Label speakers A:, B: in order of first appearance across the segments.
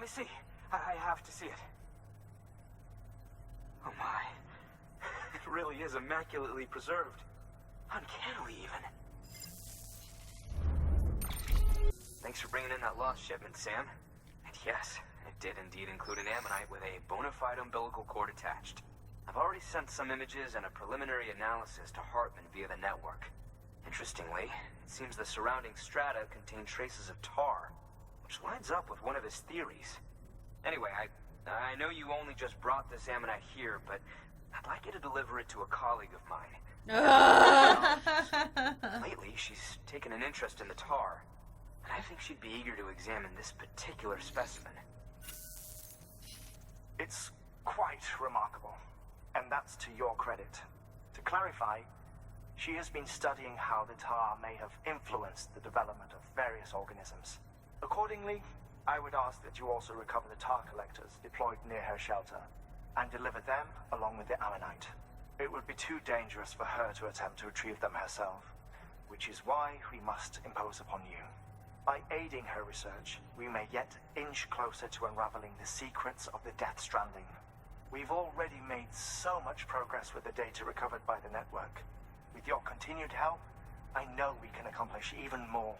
A: let me see. I have to see it. Oh my. It really is immaculately preserved. Uncannily, even. Thanks for bringing in that lost shipment, Sam. And yes, it did indeed include an ammonite with a bona fide umbilical cord attached. I've already sent some images and a preliminary analysis to Hartman via the network. Interestingly, it seems the surrounding strata contain traces of tar, which lines up with one of his theories. Anyway, I know you only just brought this ammonite here, but I'd like you to deliver it to a colleague of mine. Lately, she's taken an interest in the tar, and I think she'd be eager to examine this particular specimen.
B: It's quite remarkable, and that's to your credit. To clarify, she has been studying how the tar may have influenced the development of various organisms. Accordingly, I would ask that you also recover the tar collectors deployed near her shelter and deliver them along with the ammonite. It would be too dangerous for her to attempt to retrieve them herself, which is why we must impose upon you. By aiding her research, we may yet inch closer to unraveling the secrets of the Death Stranding. We've already made so much progress with the data recovered by the network. With your continued help, I know we can accomplish even more.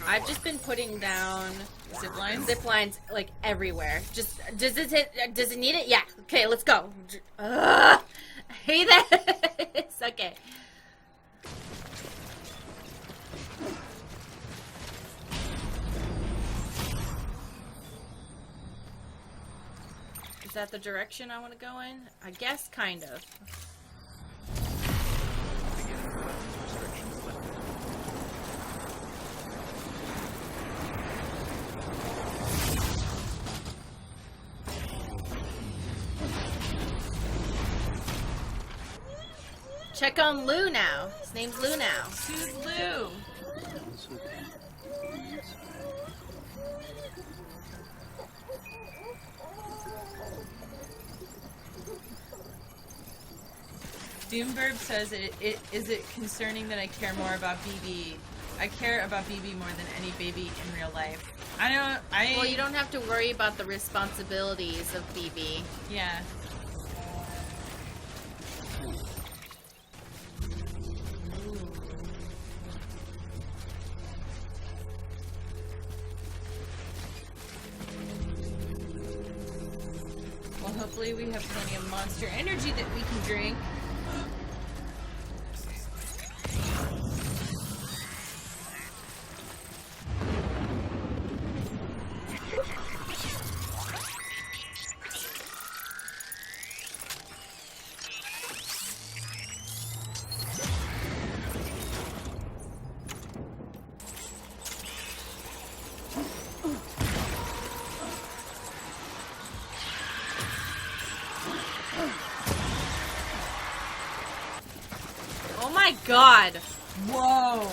C: I've just been putting down
D: Zip lines?
C: zip lines like everywhere. Just does it need it? Yeah. Okay, let's go. I hate this. Okay. Is that the direction I want to go in? I guess kind of. Check on Lou now. His name's Lou now.
D: Who's Lou? Doomburb says, is it concerning that I care more about BB? I care about BB more than any baby in real life.
C: Well, you don't have to worry about the responsibilities of BB.
D: Yeah. Well, hopefully we have plenty of monster energy that we can drink.
C: Oh my god!
D: Whoa!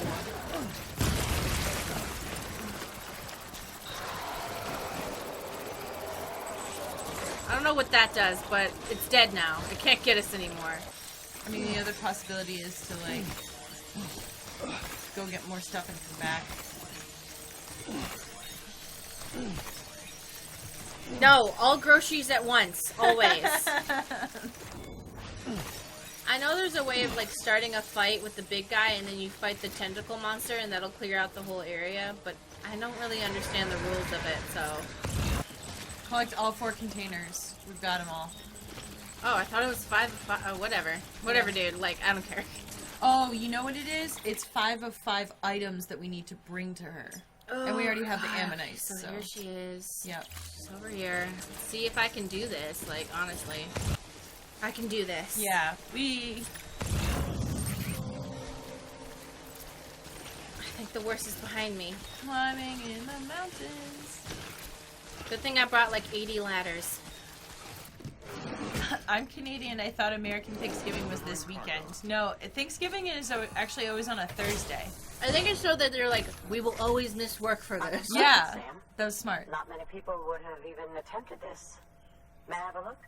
C: I don't know what that does, but it's dead now. It can't get us anymore.
D: I mean, the other possibility is to, like, go get more stuff and come back.
C: No, all groceries at once. Always. I know there's a way of, like, starting a fight with the big guy and then you fight the tentacle monster and that'll clear out the whole area, but I don't really understand the rules of it, so...
D: Collect all 4 containers. We've got them all.
C: Oh, I thought it was 5 of 5. Oh, whatever. Whatever, dude. Like, I don't care.
D: Oh, you know what it is? It's 5 of 5 items that we need to bring to her.
C: Oh,
D: and we already have the ammonites,
C: so here she is.
D: Yep.
C: She's over here. Let's see if I can do this. Like, honestly. I can do this.
D: Yeah,
C: I think the worst is behind me.
D: climbing in the mountains.
C: Good thing I brought like 80 ladders.
D: I'm Canadian. I thought American Thanksgiving was this weekend. No, Thanksgiving is actually always on a Thursday.
C: I think it's so that they're like, we will always miss work for this.
D: Yeah,
E: Sam.
D: that was smart.
E: Not many people would have even attempted this. May I have a look?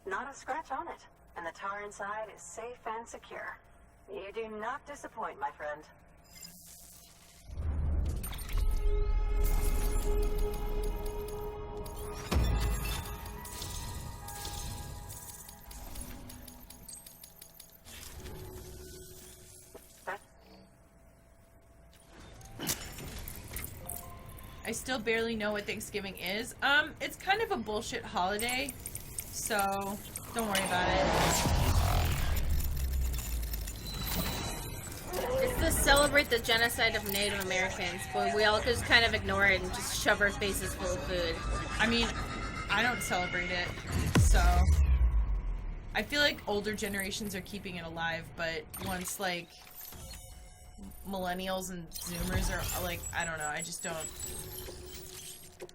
E: Not a scratch on it, and the tar inside is safe and secure. You do not disappoint, my friend.
D: I still barely know what Thanksgiving is. It's kind of a bullshit holiday, so don't worry about it.
C: It's to celebrate the genocide of Native Americans, but we all just kind of ignore it and just shove our faces full of food.
D: I mean, I don't celebrate it, so I feel like older generations are keeping it alive, but once, like, millennials and zoomers are, like, I don't know, I just don't...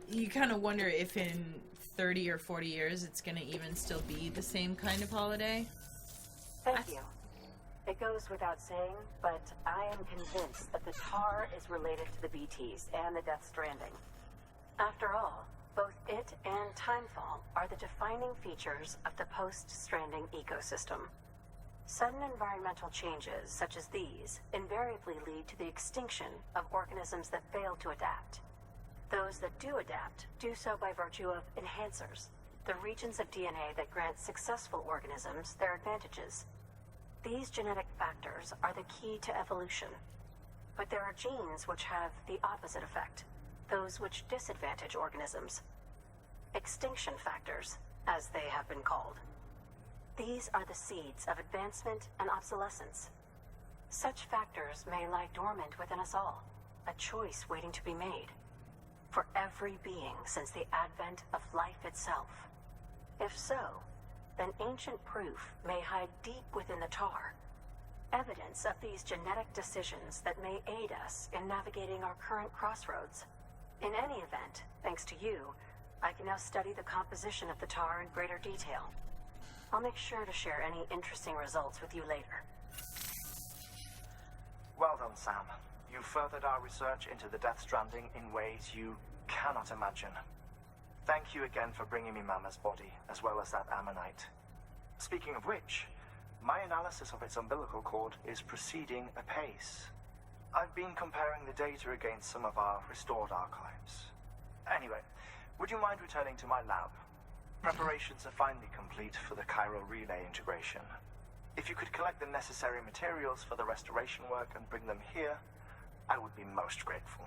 D: You kind of wonder if in 30 or 40 years it's going to even still be the same kind of holiday.
E: Thank you. It goes without saying, but I am convinced that the tar is related to the BTs and the Death Stranding. After all, both it and Timefall are the defining features of the post-Stranding ecosystem. Sudden environmental changes such as these invariably lead to the extinction of organisms that fail to adapt. Those that do adapt do so by virtue of enhancers, the regions of DNA that grant successful organisms their advantages. These genetic factors are the key to evolution. But there are genes which have the opposite effect, those which disadvantage organisms. Extinction factors, as they have been called. These are the seeds of advancement and obsolescence. Such factors may lie dormant within us all, a choice waiting to be made. For every being since the advent of life itself. If so, then ancient proof may hide deep within the tar. Evidence of these genetic decisions that may aid us in navigating our current crossroads. In any event, thanks to you, I can now study the composition of the tar in greater detail. I'll make sure to share any interesting results with you later.
B: Well done, Sam. You furthered our research into the Death Stranding in ways you cannot imagine. Thank you again for bringing me Mama's body, as well as that ammonite. Speaking of which, my analysis of its umbilical cord is proceeding apace. I've been comparing the data against some of our restored archives. Anyway, would you mind returning to my lab? Preparations are finally complete for the chiral relay integration. If you could collect the necessary materials for the restoration work and bring them here, I would be most grateful.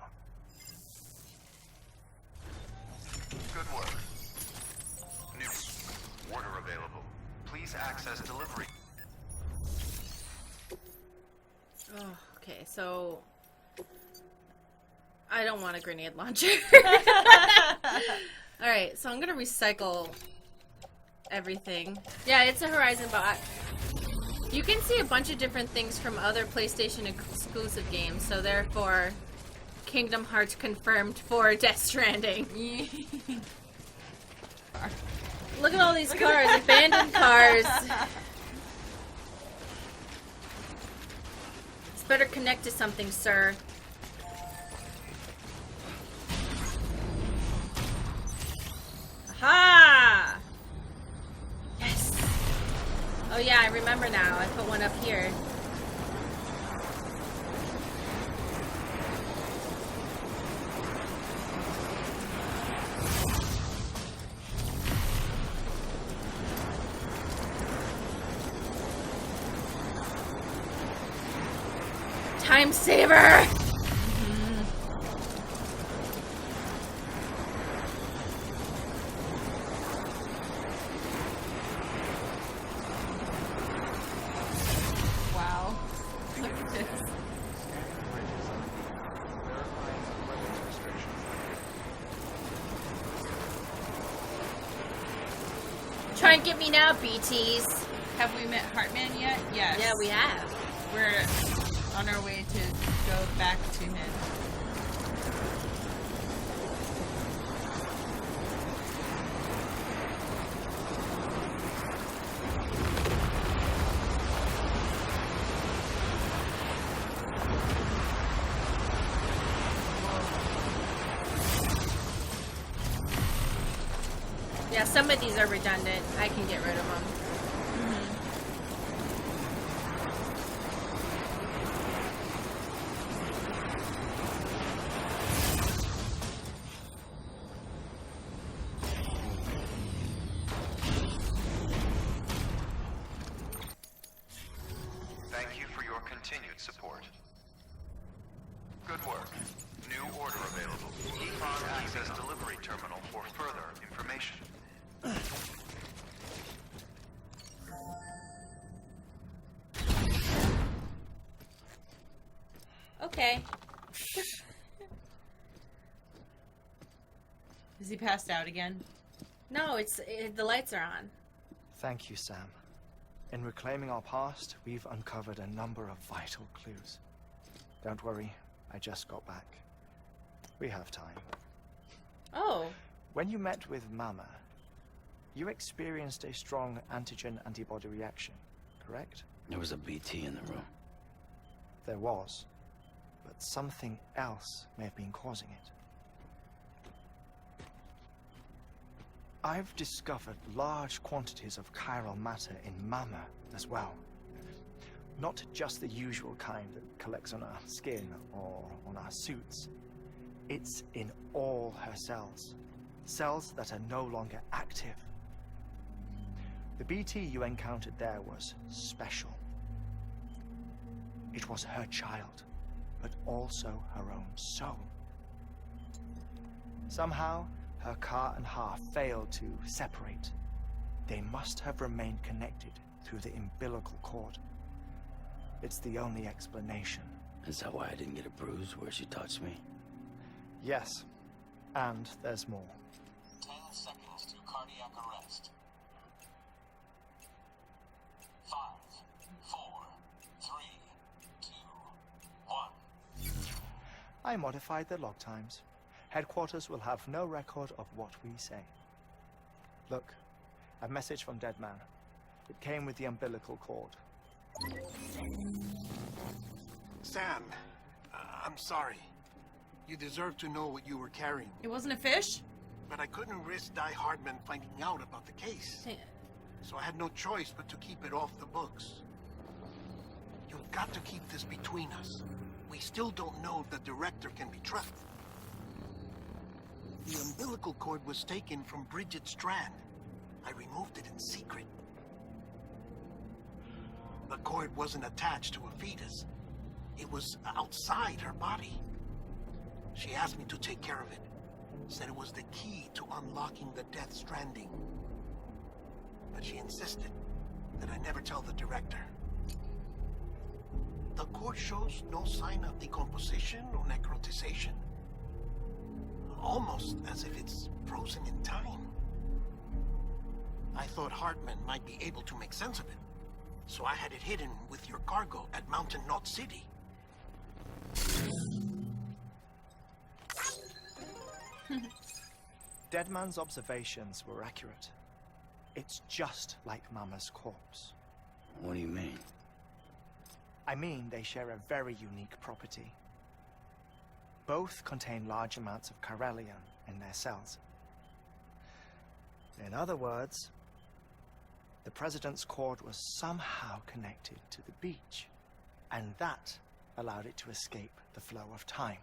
F: Good work. New order available. Please access delivery.
C: Oh, okay, so I don't want a grenade launcher. Alright, so I'm gonna recycle everything. Yeah, it's a Horizon bot. You can see a bunch of different things from other PlayStation exclusive games, so therefore Kingdom Hearts confirmed for Death Stranding. Look at all these cars, abandoned cars. It's better connect to something, sir. Aha! Yes! Oh yeah, I remember now. I put one up here. Time saver!
D: Wow. Look at this.
C: Try and get me now, BTs.
D: Have we met Hartman yet? Yes.
C: Yeah, we have.
D: We're on our way to go back to him.
C: Yeah, some of these are redundant. I can get rid of them.
F: support. Good work. New order available. Keep on access delivery terminal for further information.
C: Okay.
D: Is he passed out again?
C: No, the lights are on.
B: Thank you, Sam. In reclaiming our past, we've uncovered a number of vital clues. Don't worry, I just got back. We have time.
C: Oh.
B: When you met with Mama, you experienced a strong antigen-antibody reaction, correct?
G: There was a BT in the room.
B: There was, but something else may have been causing it. I've discovered large quantities of chiral matter in Mama as well. Not just the usual kind that collects on our skin or on our suits. It's in all her cells. Cells that are no longer active. The BT you encountered there was special. It was her child, but also her own soul. Somehow, her car and half failed to separate. They must have remained connected through the umbilical cord. It's the only explanation.
G: Is that why I didn't get a bruise where she touched me?
B: Yes, and there's more.
H: 10 seconds to cardiac arrest. 5, 4, 3, 2, 1.
B: I modified the log times. Headquarters will have no record of what we say. Look, a message from Dead Man. It came with the umbilical cord.
I: Sam, I'm sorry. You deserve to know what you were carrying,
D: It wasn't a fish?
I: but I couldn't risk Di Hardman finding out about the case. So I had no choice but to keep it off the books. You've got to keep this between us. We still don't know if the director can be trusted. The umbilical cord was taken from Bridget Strand. I removed it in secret. The cord wasn't attached to a fetus. It was outside her body. She asked me to take care of it. Said it was the key to unlocking the Death Stranding. But she insisted that I never tell the director. The cord shows no sign of decomposition or necrotization. Almost as if it's frozen in time. I thought Hartman might be able to make sense of it. So I had it hidden with your cargo at Mountain Knot City.
B: Deadman's observations were accurate. It's just like Mama's corpse.
G: What do you mean?
B: I mean, they share a very unique property. Both contain large amounts of chiralium in their cells. In other words, the President's cord was somehow connected to the beach, and that allowed it to escape the flow of time.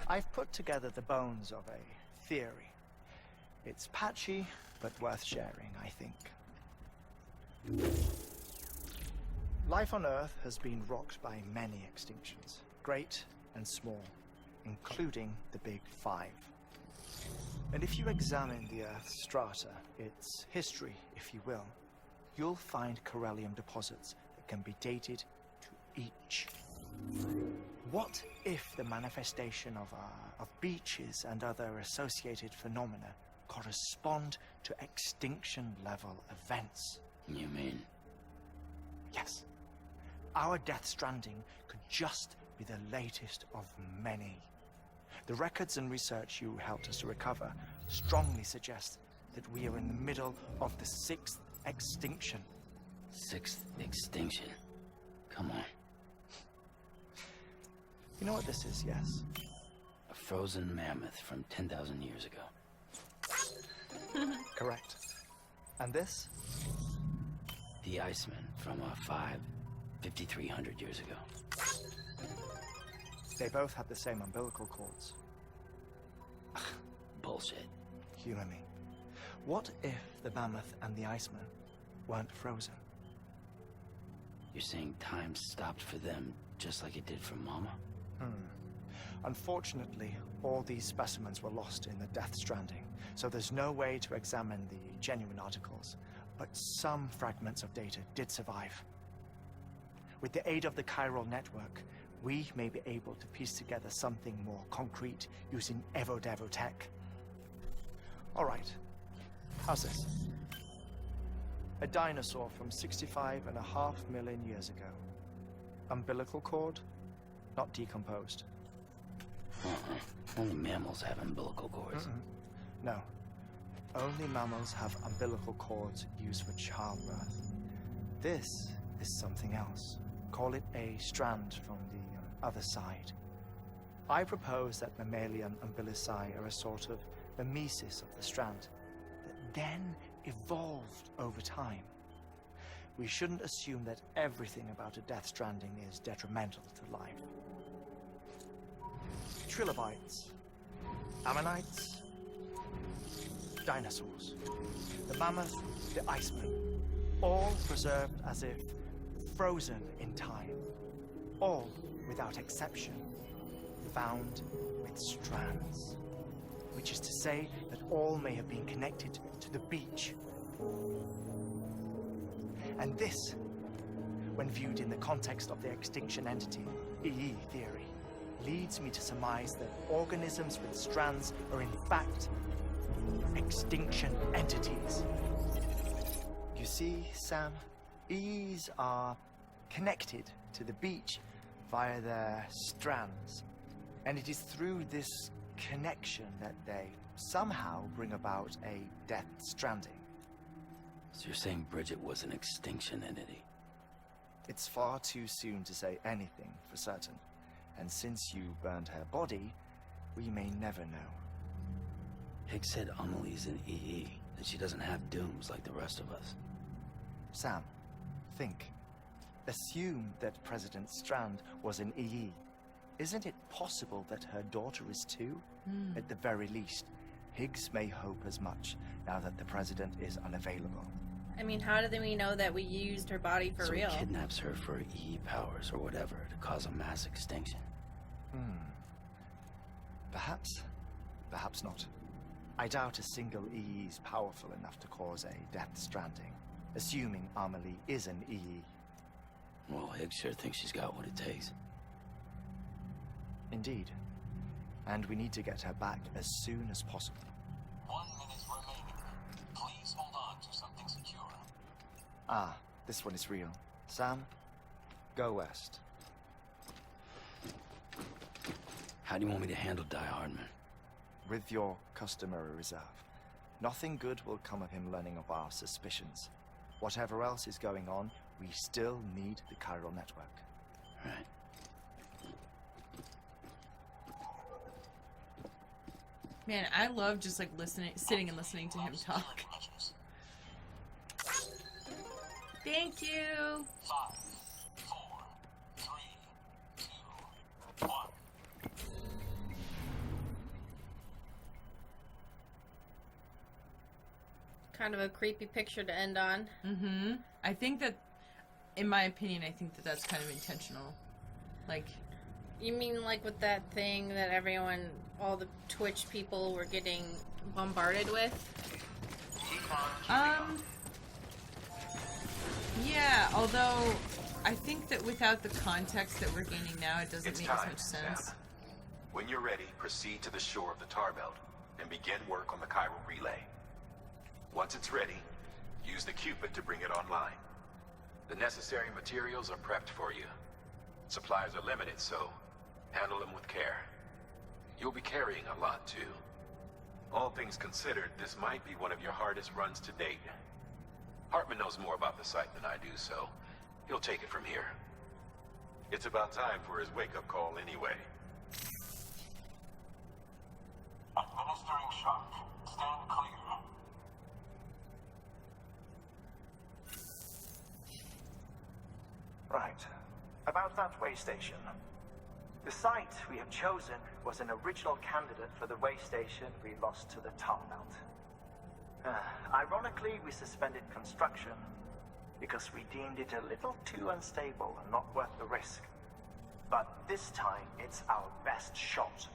B: I've put together the bones of a theory. It's patchy, but worth sharing, I think. Life on Earth has been rocked by many extinctions, great and small, including the Big Five. And if you examine the Earth's strata, its history, if you will, you'll find chiralium deposits that can be dated to each. What if the manifestation of beaches and other associated phenomena correspond to extinction-level events?
G: You mean?
B: Yes. Our Death Stranding could just be the latest of many. The records and research you helped us to recover strongly suggest that we are in the middle of the 6th extinction.
G: 6th extinction? Come on.
B: You know what this is, yes?
G: A frozen mammoth from 10,000 years ago.
B: Correct. And this?
G: The Iceman from 5,300 years ago.
B: They both have the same umbilical cords.
G: Bullshit.
B: Humor me. What if the mammoth and the Iceman weren't frozen?
G: You're saying time stopped for them just like it did for Mama?
B: Unfortunately, all these specimens were lost in the Death Stranding, so there's no way to examine the genuine articles. But some fragments of data did survive. With the aid of the chiral network, we may be able to piece together something more concrete using Evo-Devo tech. All right, how's this? A dinosaur from 65.5 million years ago. Umbilical cord, not decomposed.
G: Only mammals have umbilical cords.
B: No. Only mammals have umbilical cords used for childbirth. This is something else. Call it a strand from the other side. I propose that mammalian umbilici are a sort of mimesis of the strand that then evolved over time. We shouldn't assume that everything about a Death Stranding is detrimental to life. Trilobites, ammonites, dinosaurs, the mammoth, the iceman, all preserved as if frozen in time, all without exception, found with strands, which is to say that all may have been connected to the beach. And this, when viewed in the context of the extinction entity, EE theory, leads me to surmise that organisms with strands are in fact extinction entities. You see, Sam, EEs are connected to the beach via their strands. And it is through this connection that they somehow bring about a Death Stranding.
G: So you're saying Bridget was an extinction entity?
B: It's far too soon to say anything for certain. And since you burned her body, we may never know.
G: Higgs said Amelie's an EE, that she doesn't have dooms like the rest of us.
B: Sam, think. Assume that President Strand was an EE. Isn't it possible that her daughter is too? At the very least, Higgs may hope as much now that the president is unavailable.
C: I mean, how do we know that we used her body for
G: so
C: real?
G: He kidnaps her for EE powers or whatever to cause a mass extinction.
B: Perhaps. Perhaps not. I doubt a single EE is powerful enough to cause a Death Stranding, assuming Amelie is an EE.
G: Well, Higgs sure thinks she's got what it takes.
B: Indeed. And we need to get her back as soon as possible.
H: 1 minute remaining. Please hold on to something secure.
B: Ah, this one is real. Sam, go west.
G: How do you want me to handle Die Hardman?
B: With your customary reserve. Nothing good will come of him learning of our suspicions. Whatever else is going on, we still need the chiral network.
G: Right.
D: Man, I love just like sitting and listening to him talk. Thank you.
H: 5, 4, 3, 2, 1.
C: Kind of a creepy picture to end on.
D: I think that, in my opinion, I think that that's kind of intentional. Like,
C: You mean like with that thing that everyone, all the Twitch people were getting bombarded with?
D: Yeah, although I think that without the context that we're gaining now, it doesn't
F: It's
D: make as
F: time,
D: much sense.
F: Sam. When you're ready, proceed to the shore of the tar belt and begin work on the chiral relay. Once it's ready, use the Cupid to bring it online. The necessary materials are prepped for you. Supplies are limited, so handle them with care. You'll be carrying a lot, too. All things considered, this might be one of your hardest runs to date. Hartman knows more about the site than I do, so he'll take it from here. It's about time for his wake-up call anyway.
H: Administering shock. Stand clear.
B: Right. About that way station. The site we have chosen was an original candidate for the way station we lost to the tar belt. Ironically, we suspended construction because we deemed it a little too unstable and not worth the risk. But this time, it's our best shot.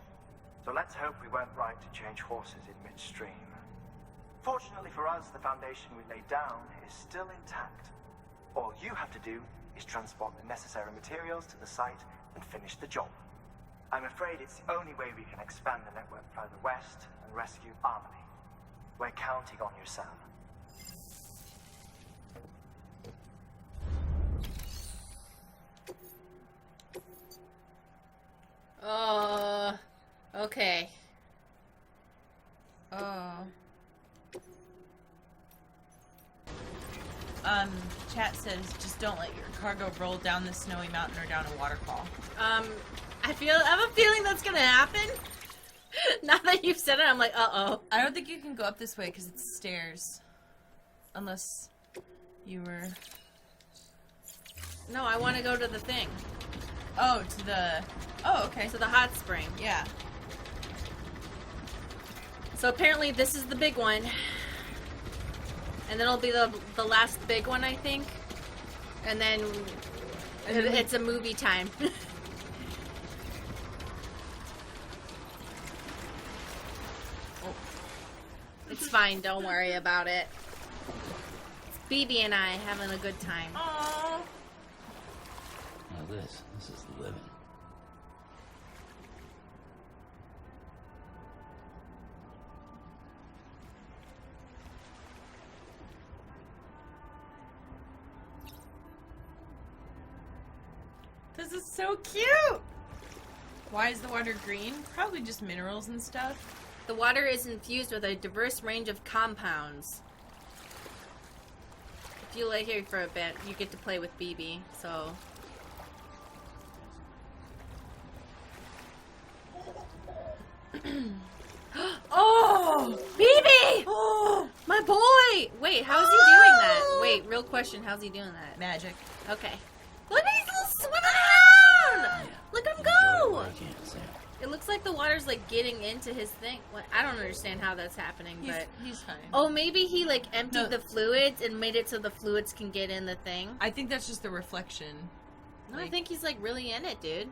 B: So let's hope we weren't right to change horses in midstream. Fortunately for us, the foundation we laid down is still intact. All you have to do is transport the necessary materials to the site and finish the job. I'm afraid it's the only way we can expand the network further west and rescue Harmony. We're counting on you, Sam.
C: Okay.
D: Chat says just don't let your cargo roll down the snowy mountain or down a waterfall.
C: I have a feeling that's gonna happen. Now that you've said it, I'm like, uh-oh.
D: I don't think you can go up this way because it's stairs. Unless you were...
C: No, I want to go to the thing.
D: Oh, to the... Oh, okay.
C: To the hot spring.
D: Yeah.
C: So apparently this is the big one. And then it'll be the last big one, I think. And then it's a movie time.
D: Oh.
C: It's fine, don't worry about it. It's BB and I having a good time.
D: Aww.
G: Now this is living.
D: This is so cute! Why is the water green? Probably just minerals and stuff.
C: The water is infused with a diverse range of compounds. If you lay here for a bit, you get to play with BB, so... Oh! BB!
D: Oh!
C: My boy! Wait, how's he doing that? Wait, real question, how's he doing that?
D: Magic.
C: Okay. Look, he's swimming around! Look at him go!
G: I can't say.
C: It looks like the water's like getting into his thing. What? I don't understand how that's happening, but
D: He's fine.
C: oh, maybe he like emptied the fluids and made it so the fluids can get in the thing.
D: I think that's just the reflection.
C: No, I think he's like really in it, dude.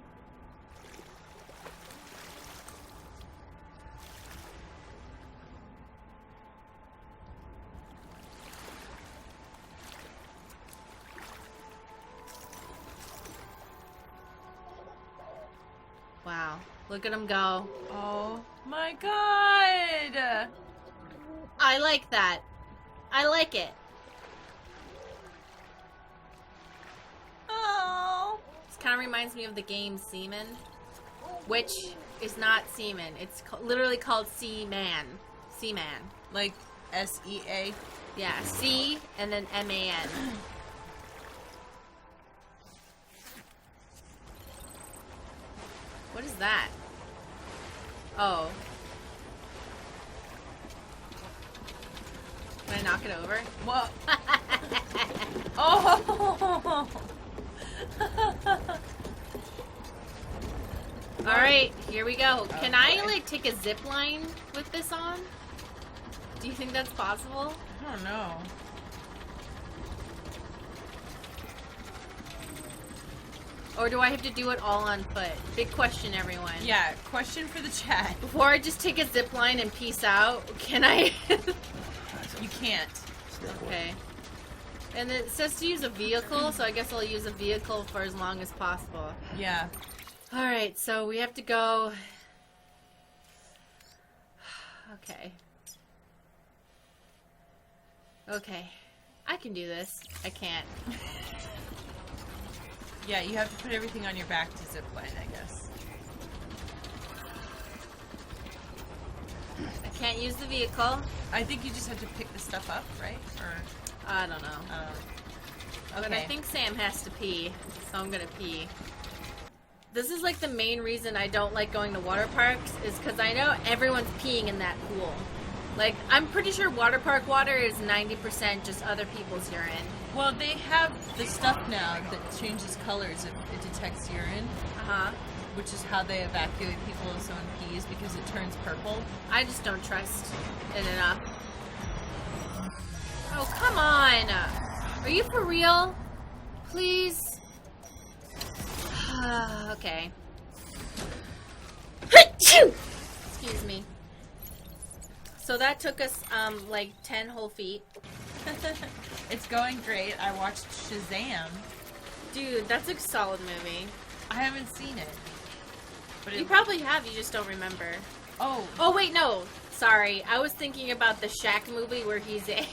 C: Wow. Look at him go.
D: Oh my god!
C: I like that. I like it.
D: Oh!
C: This kind of reminds me of the game Seaman, which is not Seaman. It's literally called Seaman. Seaman.
D: Like S-E-A?
C: Yeah, C and then M-A-N. What is that? Oh. Can I knock it over?
D: Whoa! Oh!
C: Alright, here we go. Can I, like, take a zip line with this on? Do you think that's possible?
D: I don't know.
C: Or do I have to do it all on foot? Big question, everyone.
D: Yeah, question for the chat.
C: Before I just take a zip line and peace out, can I?
D: You can't.
C: Okay. And it says to use a vehicle, so I guess I'll use a vehicle for as long as possible.
D: Yeah.
C: Alright, so we have to go... Okay. Okay. I can do this. I can't.
D: Yeah, you have to put everything on your back to zip line, I guess.
C: I can't use the vehicle.
D: I think you just have to pick the stuff up, right? Or
C: I don't know.
D: okay.
C: But I think Sam has to pee, so I'm gonna pee. This is like the main reason I don't like going to water parks, is because I know everyone's peeing in that pool. Like, I'm pretty sure water park water is 90% just other people's urine.
D: Well, they have the stuff now that changes colors if it detects urine.
C: Uh-huh.
D: Which is how they evacuate people if someone pees, because it turns purple.
C: I just don't trust it enough. Oh, come on! Are you for real? Please? Okay. Excuse me. So that took us, like 10 whole feet.
D: It's going great. I watched Shazam.
C: Dude, that's a solid movie.
D: I haven't seen it. But
C: You probably have, you just don't remember.
D: Oh.
C: Oh, wait, no. Sorry. I was thinking about the Shaq movie where he's a...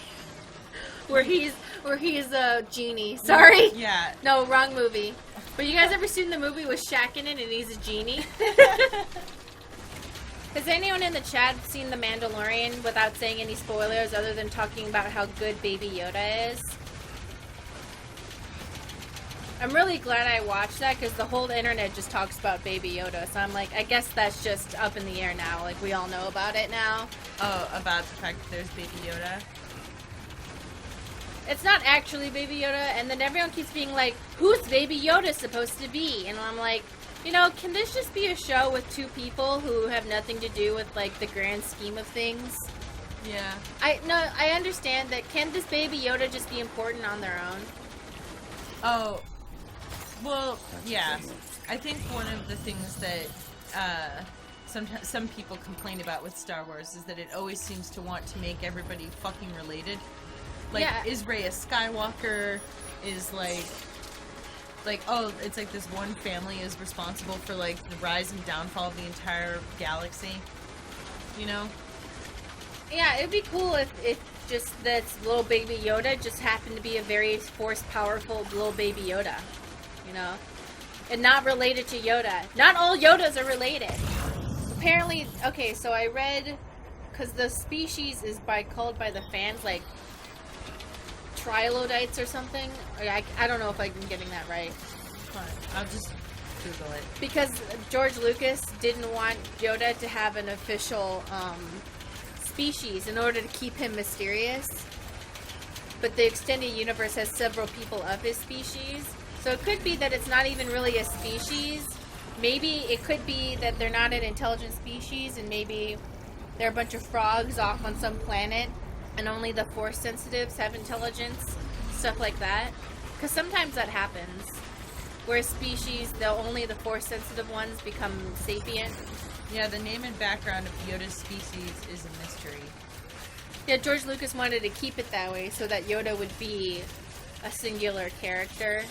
C: where he's a genie. Sorry.
D: Yeah.
C: No, wrong movie. But you guys ever seen the movie with Shaq in it and he's a genie? Has anyone in the chat seen The Mandalorian without saying any spoilers other than talking about how good Baby Yoda is? I'm really glad I watched that because the whole internet just talks about Baby Yoda. So I'm like, I guess that's just up in the air now. Like, we all know about it now.
D: Oh, about the fact that there's Baby Yoda?
C: It's not actually Baby Yoda, and then everyone keeps being like, who's Baby Yoda supposed to be? And I'm like, you know, can this just be a show with two people who have nothing to do with, like, the grand scheme of things?
D: Yeah.
C: I understand that. Can this Baby Yoda just be important on their own?
D: Oh, well, yeah. I think one of the things that some people complain about with Star Wars is that it always seems to want to make everybody fucking related. Like,
C: Yeah.
D: is Rey a Skywalker? Is like, oh, it's like this one family is responsible for, like, the rise and downfall of the entire galaxy. You know?
C: Yeah, it'd be cool if just that little Baby Yoda just happened to be a very force-powerful little Baby Yoda. You know? And not related to Yoda. Not all Yodas are related. Apparently, okay, so I read, because the species is called by the fans, like, trilodites or something. I don't know if I'm getting that right.
D: Fine. I'll just Google it.
C: Because George Lucas didn't want Yoda to have an official species in order to keep him mysterious. But the extended universe has several people of his species. So it could be that it's not even really a species. Maybe it could be that they're not an intelligent species and maybe they're a bunch of frogs off on some planet and only the force sensitives have intelligence. Stuff like that. Because sometimes that happens. Where species, only the force sensitive ones become sapient.
D: Yeah, the name and background of Yoda's species is a mystery.
C: Yeah, George Lucas wanted to keep it that way so that Yoda would be a singular character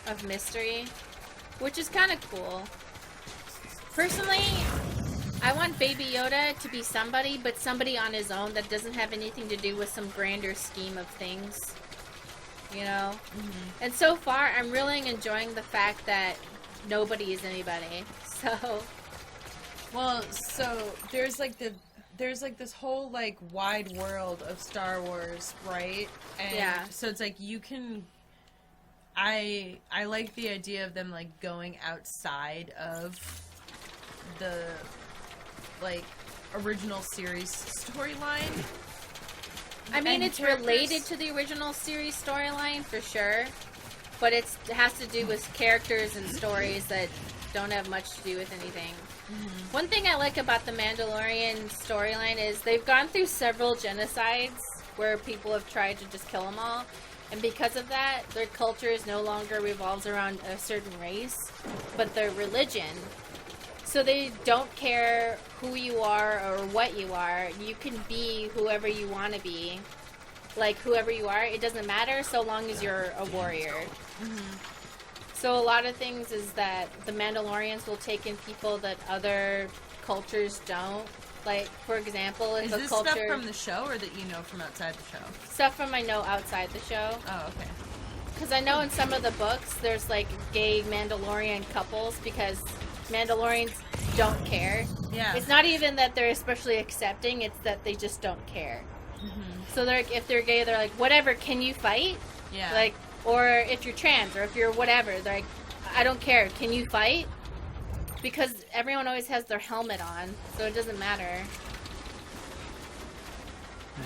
C: of mystery, which is kind of cool. Personally, I want Baby Yoda to be somebody, but somebody on his own that doesn't have anything to do with some grander scheme of things. You know? And so far, I'm really enjoying the fact that nobody is anybody. So...
D: Well, so there's like this whole like wide world of Star Wars, right? And
C: yeah.
D: So it's like you can. I like the idea of them like going outside of the like original series storyline.
C: I mean,
D: And
C: it's related to the original series storyline for sure, but it has to do with characters and stories that don't have much to do with anything. One thing I like about the Mandalorian storyline is they've gone through several genocides where people have tried to just kill them all, and because of that, their culture no longer revolves around a certain race, but their religion. So they don't care who you are or what you are. You can be whoever you want to be. Like, whoever you are, it doesn't matter so long as you're a warrior. So a lot of things is that the Mandalorians will take in people that other cultures don't. Like, for example, if
D: Is
C: a
D: this
C: culture...
D: stuff from the show or that you know from outside the show?
C: Stuff from I know outside the show.
D: Oh, okay.
C: Because I know in some of the books, there's, like, gay Mandalorian couples because Mandalorians don't care.
D: Yeah.
C: It's not even that they're especially accepting, it's that they just don't care. So they're if they're gay, they're like, whatever, can you fight?
D: Yeah.
C: Like, or if you're trans, or if you're whatever, they're like, I don't care, can you fight? Because everyone always has their helmet on, so it doesn't matter.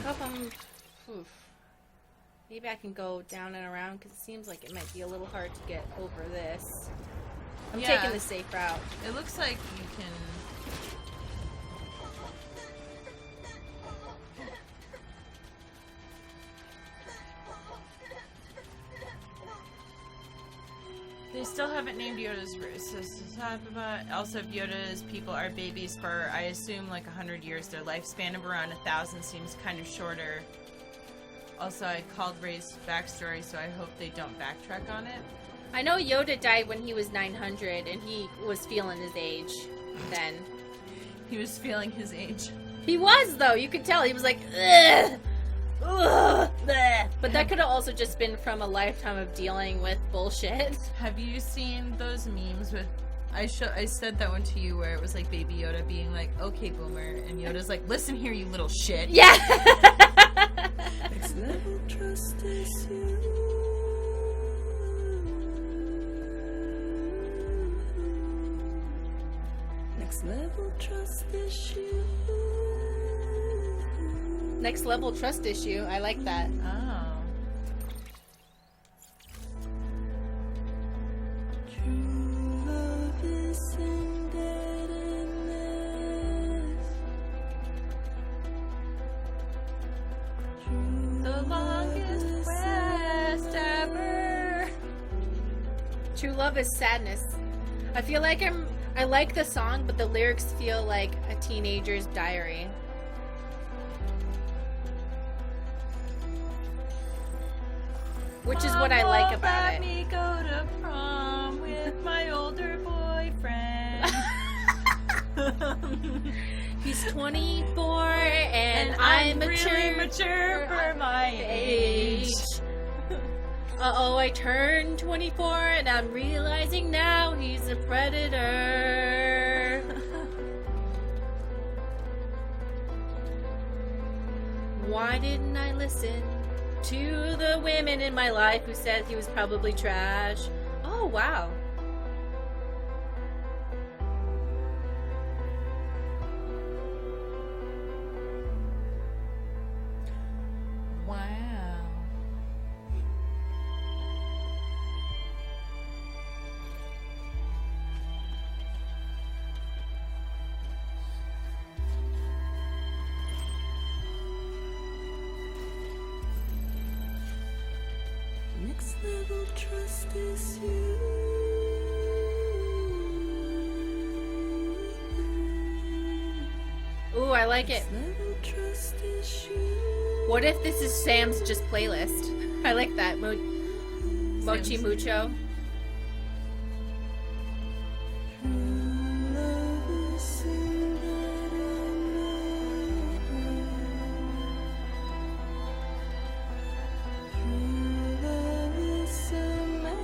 C: I hope oof. Maybe I can go down and around, because it seems like it might be a little hard to get over this. I'm taking the safe route.
D: It looks like you can... still haven't named Yoda's race. Also, if Yoda's people are babies for, I assume, like 100 years, their lifespan of around 1,000 seems kind of shorter. Also, I called Ray's backstory, so I hope they don't backtrack on it.
C: I know Yoda died when he was 900, and he was feeling his age then.
D: He was feeling his age.
C: He was, though. You could tell. He was like, ugh, ugh, bleh. But that could have also just been from a lifetime of dealing with bullshit.
D: Have you seen those memes with... I said that one to you where it was like Baby Yoda being like, okay, boomer, and Yoda's like, listen here, you little shit.
C: Yeah!
J: Next level trust issue. Next level trust issue.
C: Next level trust issue. I like that.
D: Oh.
J: True love is indebtedness.
D: The longest quest ever.
C: True love is sadness. I feel like I like the song, but the lyrics feel like a teenager's diary. Which is what I like about
D: Let me go to prom with my older boyfriend.
C: He's 24 and I'm
D: really mature for my age.
C: Uh-oh, I turned 24 and I'm realizing now he's a predator. Why didn't I listen to the women in my life who said he was probably trash? Oh, wow.
D: Wow.
J: Next level trust is you.
C: Ooh, I like it.
J: Next level trust is you.
C: What if this is Sam's just playlist? I like that. Mochi
D: Sam's.
C: Mucho.
J: True love is indebtedness. True love is a man.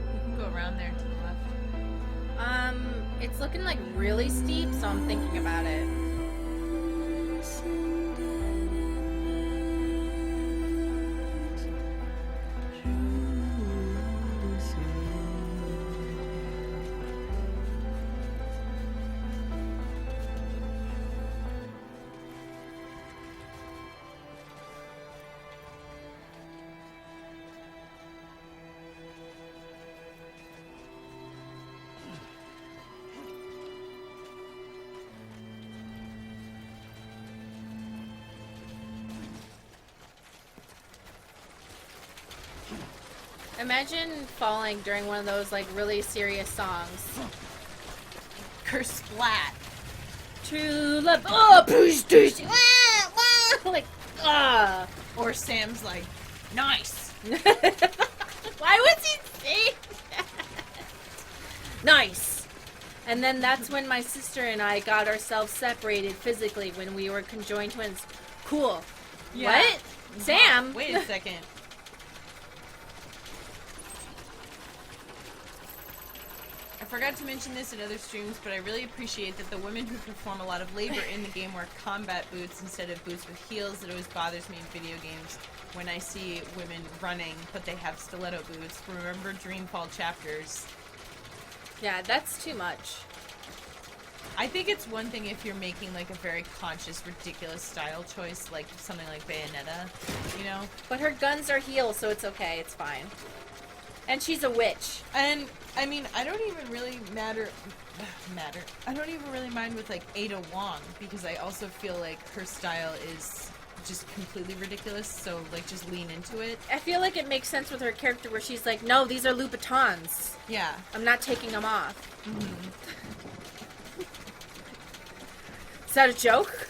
D: You can go around there to the left.
C: It's looking like really steep, so I'm thinking about it. Imagine falling during one of those like really serious songs.
D: Kersplat.
C: True love. Oh, push, push. Like, ah.
D: Or Sam's like, nice.
C: Why was he saying that? Nice. And then that's when my sister and I got ourselves separated physically when we were conjoined twins. Cool.
D: Yeah.
C: What? Sam?
D: Wait a second. I forgot to mention this in other streams, but I really appreciate that the women who perform a lot of labor in the game wear combat boots instead of boots with heels. It always bothers me in video games when I see women running, but they have stiletto boots. Remember Dreamfall chapters.
C: Yeah, that's too much.
D: I think it's one thing if you're making like a very conscious, ridiculous style choice, like something like Bayonetta, you know?
C: But her guns are heels, so it's okay. It's fine. And she's a witch.
D: And, I mean, I don't even really I don't even really mind with, like, Ada Wong, because I also feel like her style is just completely ridiculous, so, like, just lean into it.
C: I feel like it makes sense with her character where she's like, no, these are Louboutins.
D: Yeah.
C: I'm not taking them off. Mm-hmm. Is that a joke?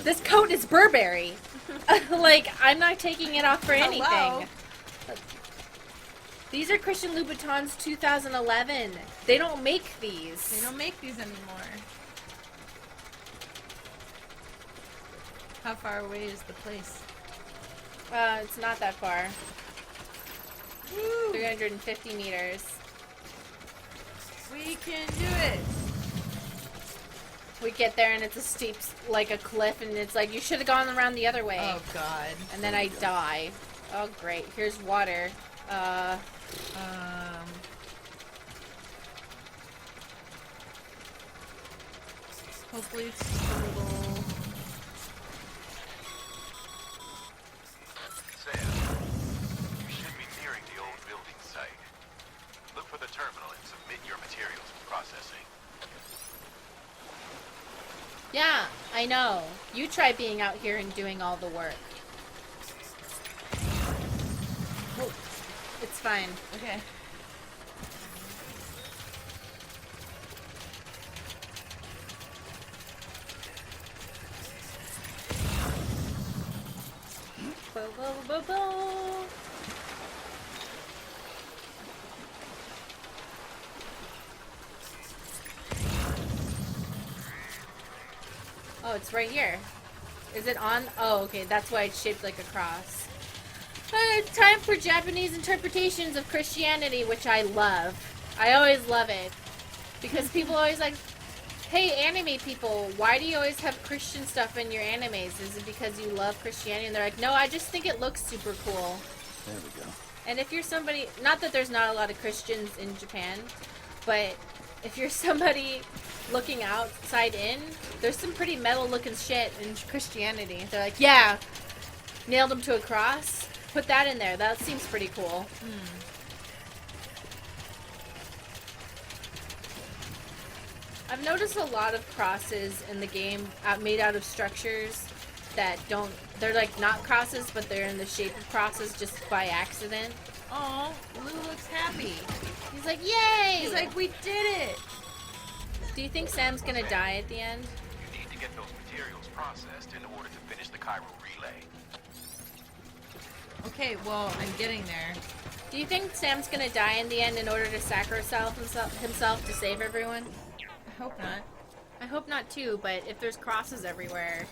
C: This coat is Burberry. Like, I'm not taking it off for anything.
D: Hello?
C: These are Christian Louboutins 2011. They don't make these.
D: They don't make these anymore. How far away is the place?
C: It's not that far.
D: Woo!
C: 350 meters.
D: We can do it!
C: We get there and it's a steep, like a cliff, and it's like, you should have gone around the other way.
D: Oh, God.
C: And then I die. Oh, great. Here's water.
D: Hopefully it's just a little...
F: Sam, you should be nearing the old building site. Look for the terminal and submit your materials for processing.
C: Yeah, I know. You try being out here and doing all the work. Oh, it's fine.
D: Okay.
C: Bo, bo, bo, bo. Oh, it's right here. Is it on? Oh, okay. That's why it's shaped like a cross. Time for Japanese interpretations of Christianity, which I love. I always love it. Because people always like, hey, anime people, why do you always have Christian stuff in your animes? Is it because you love Christianity? And they're like, no, I just think it looks super cool.
G: There we go.
C: And if you're somebody, not that there's not a lot of Christians in Japan, but if you're somebody looking outside in, there's some pretty metal looking shit in Christianity. They're like, yeah, nailed them to a cross. Put that in there. That seems pretty cool. I've noticed a lot of crosses in the game made out of structures that don't, they're like not crosses, but they're in the shape of crosses just by accident.
D: Oh, Lou looks happy.
C: He's like, yay!
D: He's like, we did it!
C: Do you think Sam's gonna die at the end?
F: You need to get those materials processed in order to finish the chiral relay.
D: Okay, well, I'm getting there.
C: Do you think Sam's gonna die in the end in order to sacrifice himself to save everyone?
D: I hope not.
C: I hope not too, but if there's crosses everywhere...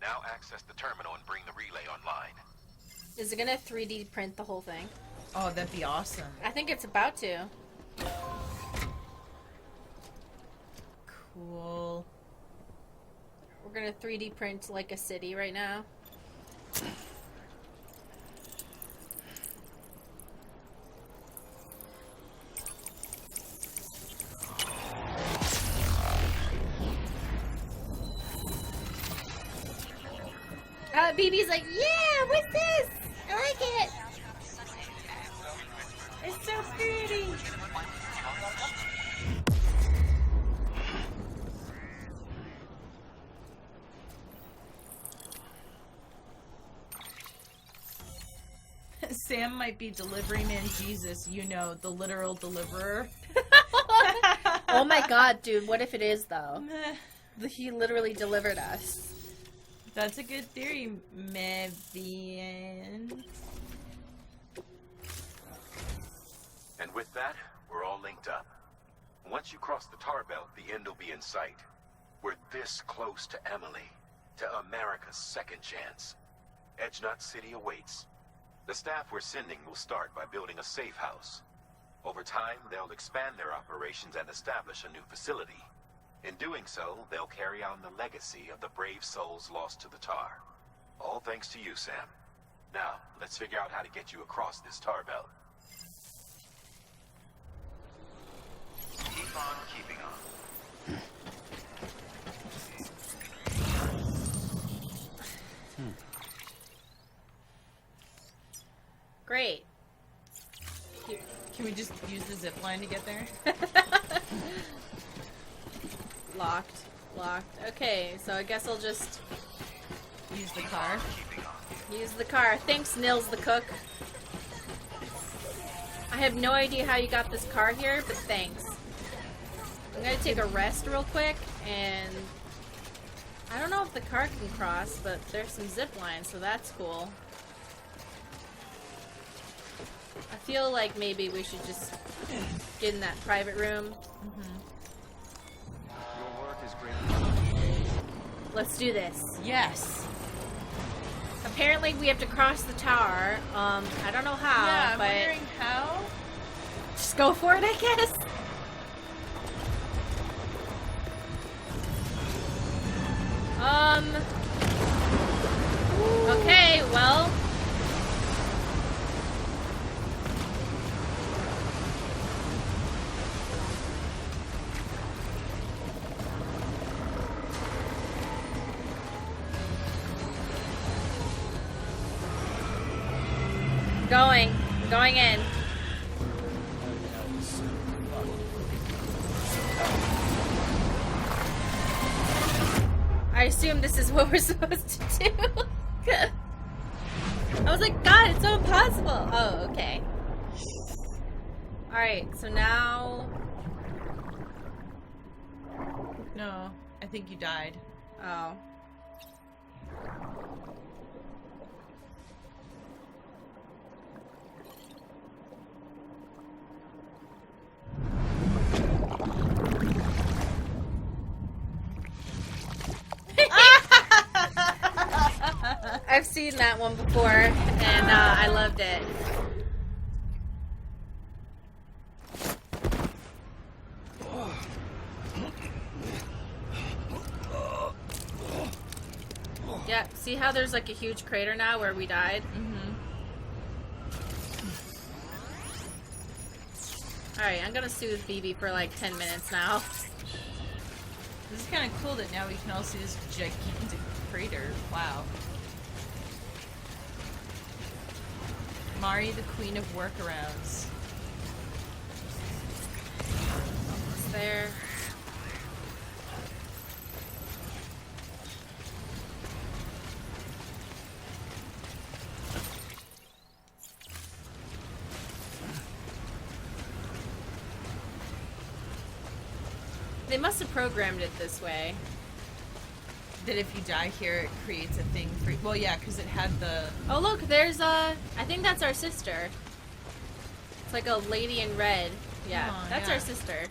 F: Now access the terminal and bring the relay online.
C: Is it gonna 3D print the whole thing?
D: Oh, that'd be awesome.
C: I think it's about to.
D: Cool.
C: We're gonna 3D print like a city right now. BB's like, yeah, what's this? I like it. It's so pretty.
D: Sam might be delivery man Jesus, you know, the literal deliverer.
C: Oh my god, dude, what if it is, though? He literally delivered us.
D: That's a good theory, Mevian.
F: And with that, we're all linked up. Once you cross the tar belt, the end will be in sight. We're this close to Emily, to America's second chance. Edgenut City awaits. The staff we're sending will start by building a safe house. Over time, they'll expand their operations and establish a new facility. In doing so, they'll carry on the legacy of the brave souls lost to the tar. All thanks to you, Sam. Now, let's figure out how to get you across this tar belt. Keep on keeping on.
C: Great.
D: Can we just use the zip line to get there?
C: Locked. Okay, so I guess I'll just
D: Use the car.
C: use the car. Thanks, Nils the cook. I have no idea how you got this car here, but thanks. I'm gonna take a rest real quick, and I don't know if the car can cross, but there's some zip lines, so that's cool. I feel like maybe we should just get in that private room.
F: Your work is great.
C: Let's do this.
D: Yes.
C: Apparently we have to cross the tower. I don't know how,
D: Yeah, I'm
C: but
D: wondering how.
C: just go for it, I guess. Okay, well. Going in. I assume this is what we're supposed to do. I was like, God, it's so impossible. Oh, okay. Alright, so now...
D: No, I think you died.
C: Oh. I've seen that one before, and I loved it. Yeah, see how there's like a huge crater now where we died? Alright, I'm gonna soothe BB for like 10 minutes now.
D: This is kind of cool that now we can all see this gigantic crater. Wow. Mari, the queen of workarounds.
C: Almost there. They must have programmed it this way.
D: That if you die here, it creates a thing for you. Well, yeah, because it had the...
C: Oh, look, there's I think that's our sister. It's like a lady in red. Yeah,
D: Oh,
C: that's
D: yeah.
C: our sister.